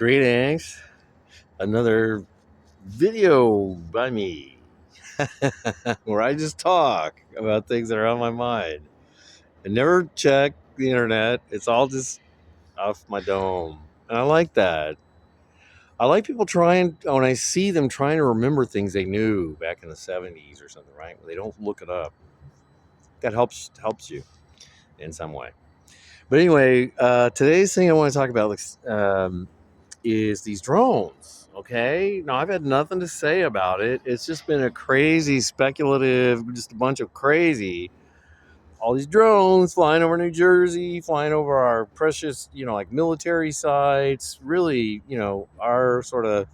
Greetings. Another video by me where I just talk about things that are on my mind. I never check the internet. It's all just off my dome. And I like that. I like people trying, when I see them trying to remember things they knew back in the 70s or something, right? They don't look it up. That helps you in some way. But anyway, today's thing I want to talk about is these drones. Okay. Now, I've had nothing to say about it. It's just been a crazy, speculative, just a bunch of crazy. All these drones flying over New Jersey, flying over our precious, like military sites, really, our sort of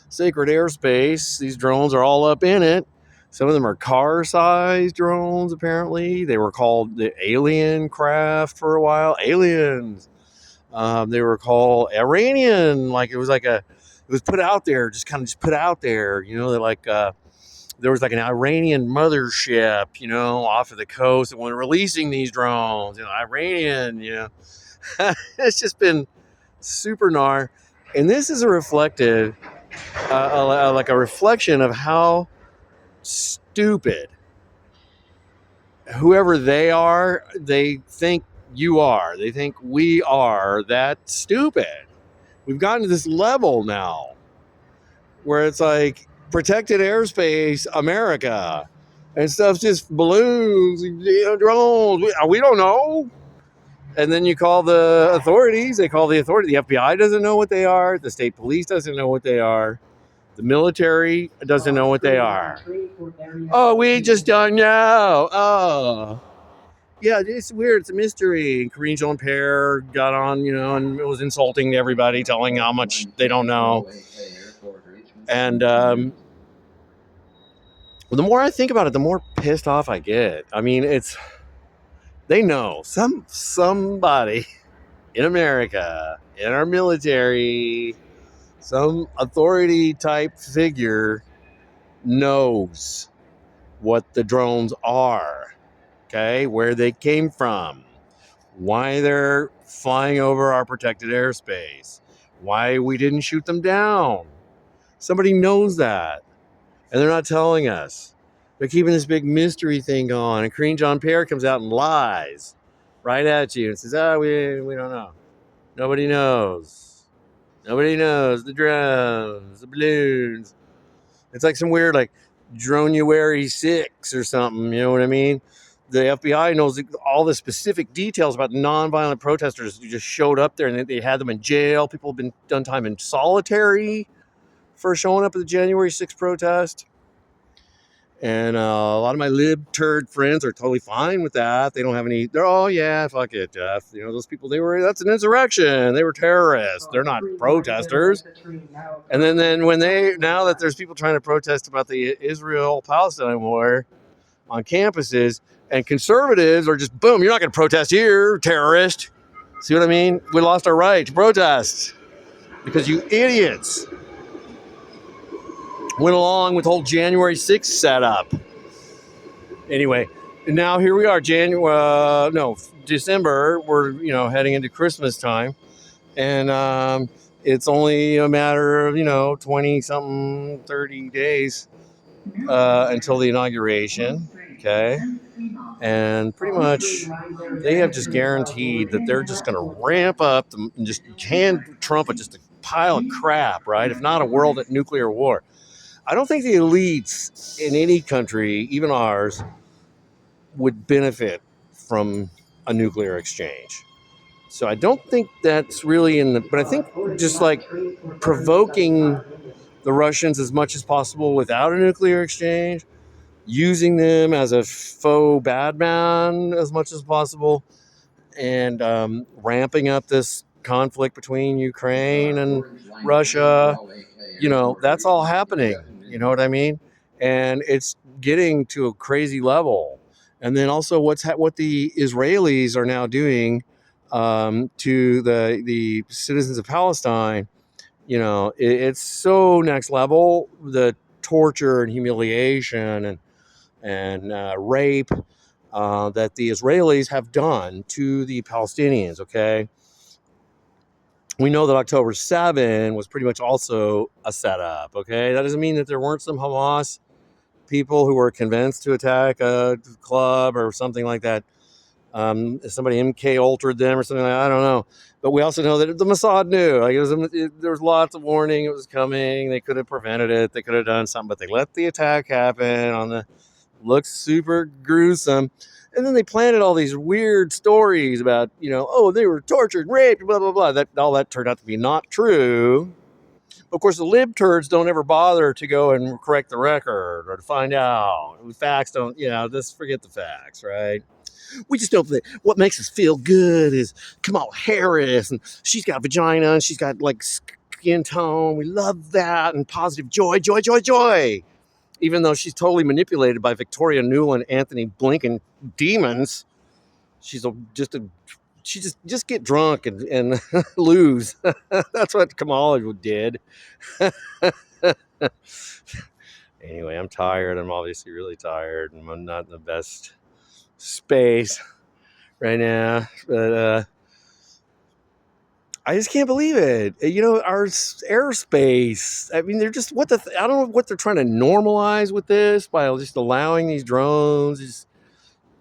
sacred airspace. These drones are all up in it. Some of them are car-sized drones, apparently. They were called the alien craft for a while. Aliens. They were called Iranian. Like it was put out there, just put out there. They're like there was like an Iranian mothership, off of the coast, and when releasing these drones, Iranian, it's just been super gnar, and this is a reflective, like a reflection of how stupid whoever they are, they think you are. They think we are that stupid. We've gotten to this level now where it's like protected airspace, America, and stuff's just balloons, drones. We don't know. And then you call the authorities. They call the authority. The FBI doesn't know what they are. The state police doesn't know what they are. The military doesn't know what they are. Oh, we just don't know. Oh. Yeah, it's weird. It's a mystery. And Corinne Jean-Pierre got on, and it was insulting to everybody, telling how much they don't know. And the more I think about it, the more pissed off I get. I mean, they know somebody in America, in our military, some authority type figure knows what the drones are, okay, where they came from, why they're flying over our protected airspace, why we didn't shoot them down. Somebody knows that, and they're not telling us. They're keeping this big mystery thing going, and Corinne Jean-Pierre comes out and lies right at you and says, we don't know. Nobody knows. Nobody knows the drones, the balloons. It's like some weird, like, Dronuary 6 or something, you know what I mean? The FBI knows all the specific details about nonviolent protesters who just showed up there, and they had them in jail. People have been done time in solitary for showing up at the January 6th protest. And a lot of my lib turd friends are totally fine with that. They don't have any. They're, oh yeah, fuck it, Jeff. Those people. That's an insurrection. They were terrorists. They're not protesters. And then now that there's people trying to protest about the Israel-Palestine war on campuses, and conservatives are just, boom, you're not going to protest here, terrorist. See what I mean? We lost our right to protest because you idiots went along with the whole January 6th setup. Anyway, now here we are, December. We're, heading into Christmas time. And it's only a matter of, 20-something, 30 days until the inauguration, okay? And pretty much they have just guaranteed that they're just going to ramp up and just hand Trump just a pile of crap, right? If not a world at nuclear war. I don't think the elites in any country, even ours, would benefit from a nuclear exchange. So I don't think that's really but I think just like provoking the Russians as much as possible without a nuclear exchange, using them as a faux bad man as much as possible, and ramping up this conflict between Ukraine and Russia, that's all happening. You know what I mean? And it's getting to a crazy level. And then also what the Israelis are now doing to the citizens of Palestine, it's so next level. The torture and humiliation and rape that the Israelis have done to the Palestinians. Okay, we know that October 7 was pretty much also a setup. Okay, that doesn't mean that there weren't some Hamas people who were convinced to attack a club or something like that. Somebody MK altered them or something like that. I don't know. But we also know that the Mossad knew. Like there was lots of warning it was coming. They could have prevented it. They could have done something, but they let the attack happen on the looks super gruesome. And then they planted all these weird stories about, oh, they were tortured, raped, blah, blah, blah. That all that turned out to be not true. Of course, the lib turds don't ever bother to go and correct the record or to find out. The facts don't, just forget the facts, right? We just know that what makes us feel good is Kamala Harris, and she's got vagina, and she's got like skin tone. We love that, and positive joy, joy, joy, joy. Even though she's totally manipulated by Victoria Nuland, Anthony Blinken demons, she's she just get drunk and lose. That's what Kamala did. Anyway, I'm tired. I'm obviously really tired, and I'm not in the best space right now. But I just can't believe it. Our airspace. I mean, they're just I don't know what they're trying to normalize with this by just allowing these drones.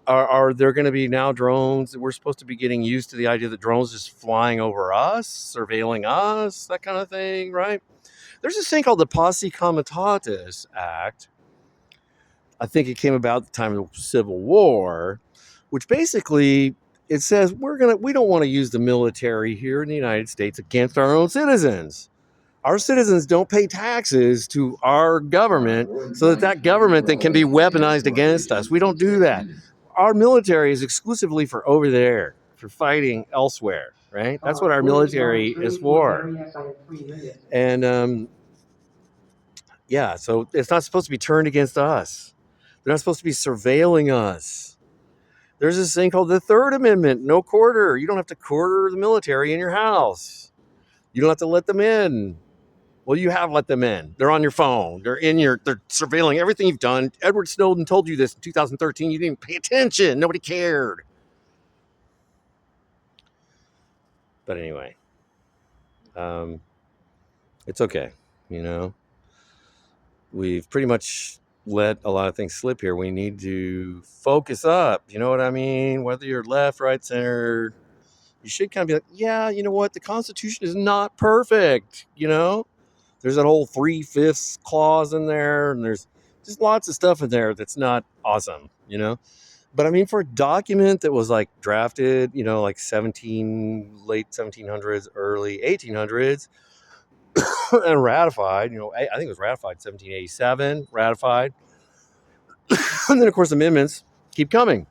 Are there going to be now drones? We're supposed to be getting used to the idea that drones just flying over us, surveilling us, that kind of thing, right? There's this thing called the Posse Comitatus Act. I think it came about at the time of the Civil War, which basically it says we don't want to use the military here in the United States against our own citizens. Our citizens don't pay taxes to our government so that government then can be weaponized against us. We don't do that. Our military is exclusively for over there, for fighting elsewhere, right? That's what our military is for. And so it's not supposed to be turned against us. They're not supposed to be surveilling us. There's this thing called the Third Amendment, no quarter. You don't have to quarter the military in your house. You don't have to let them in. Well, you have let them in. They're on your phone. They're surveilling everything you've done. Edward Snowden told you this in 2013. You didn't pay attention. Nobody cared. But anyway, it's okay. We've pretty much let a lot of things slip here. We need to focus up. You know what I mean? Whether you're left, right, center, you should kind of be like, yeah, you know what? The Constitution is not perfect. There's that whole 3/5 clause in there, and there's just lots of stuff in there that's not awesome, But I mean, for a document that was like drafted, like late 1700s, early 1800s, and ratified, I think it was ratified 1787, ratified. And then, of course, amendments keep coming.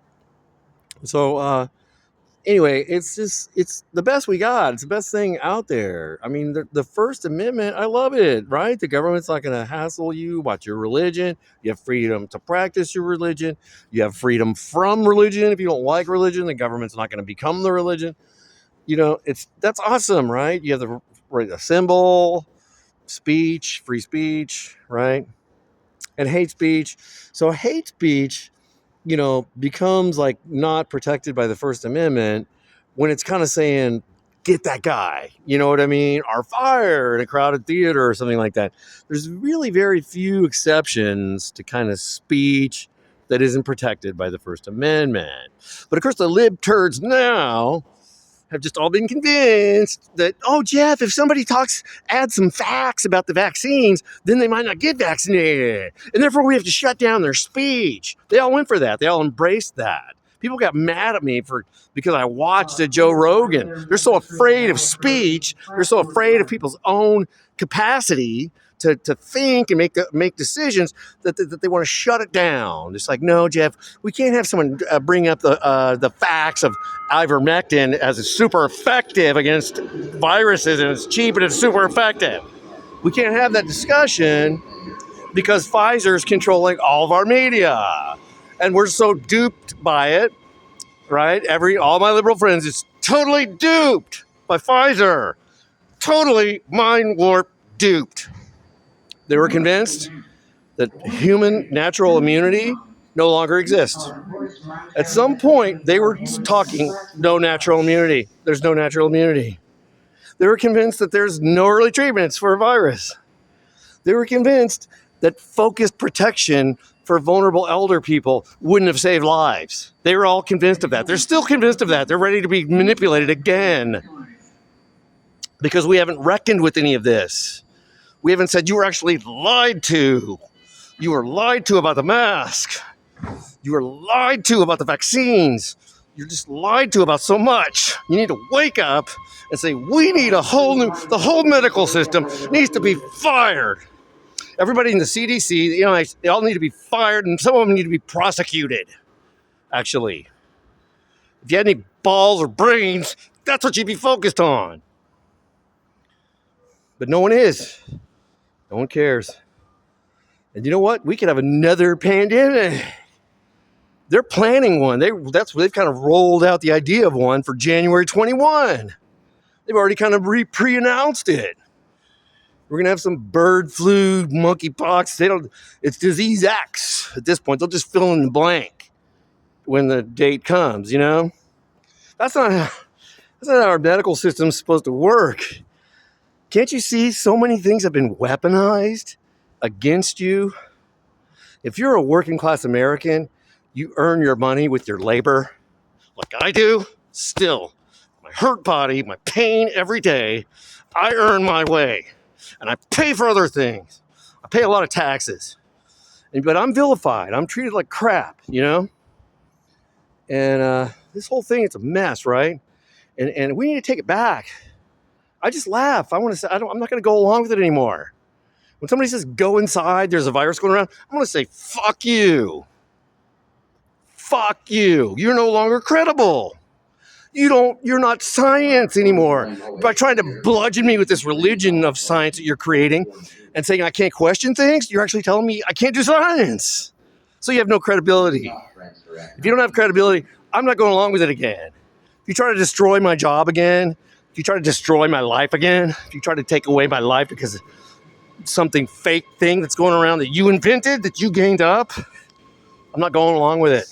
So, anyway, it's the best we got. It's the best thing out there. I mean, the First Amendment, I love it, right? The government's not going to hassle you about your religion. You have freedom to practice your religion. You have freedom from religion. If you don't like religion, the government's not going to become the religion. That's awesome, right? You have the right to assemble, speech, free speech, right? And hate speech. So hate speech, becomes like not protected by the First Amendment when it's kind of saying, get that guy, you know what I mean? Or fire in a crowded theater or something like that. There's really very few exceptions to kind of speech that isn't protected by the First Amendment. But of course, the lib turds now have just all been convinced that, oh, Jeff, if somebody adds some facts about the vaccines, then they might not get vaccinated. And therefore, we have to shut down their speech. They all went for that. They all embraced that. People got mad at me because I watched a Joe Rogan. They're so afraid of speech. They're so afraid of people's own capacity to think and make decisions that they want to shut it down. It's like, no, Jeff, we can't have someone bring up the facts of ivermectin as it's super effective against viruses and it's cheap and it's super effective. We can't have that discussion because Pfizer's controlling all of our media. And we're so duped by it, right? All my liberal friends is totally duped by Pfizer. Totally mind warped, duped. They were convinced that human natural immunity no longer exists. At some point, they were talking no natural immunity. There's no natural immunity. They were convinced that there's no early treatments for a virus. They were convinced that focused protection for vulnerable elder people wouldn't have saved lives. They were all convinced of that. They're still convinced of that. They're ready to be manipulated again because we haven't reckoned with any of this. We haven't said you were actually lied to. You were lied to about the mask. You were lied to about the vaccines. You're just lied to about so much. You need to wake up and say, we need the whole medical system needs to be fired. Everybody in the CDC, they all need to be fired, and some of them need to be prosecuted, actually. If you had any balls or brains, that's what you'd be focused on. But no one is. No one cares. And you know what? We could have another pandemic. They're planning one. They've kind of rolled out the idea of one for January 21. They've already kind of pre-announced it. We're gonna have some bird flu, monkeypox. It's disease X at this point. They'll just fill in the blank when the date comes. That's not how our medical system's supposed to work. Can't you see so many things have been weaponized against you? If you're a working class American, you earn your money with your labor, like I do. Still, my hurt body, my pain every day, I earn my way. And I pay for other things. I pay a lot of taxes. But I'm vilified. I'm treated like crap, And this whole thing, it's a mess, right? And we need to take it back. I just laugh. I want to say, I'm not going to go along with it anymore. When somebody says, go inside, there's a virus going around, I'm going to say, fuck you. Fuck you. You're no longer credible. You're not science anymore. By trying to bludgeon me with this religion of science that you're creating and saying I can't question things, you're actually telling me I can't do science. So you have no credibility. If you don't have credibility, I'm not going along with it again. If you try to destroy my job again, if you try to destroy my life again, if you try to take away my life because of something fake thing that's going around that you invented, that you gained up, I'm not going along with it.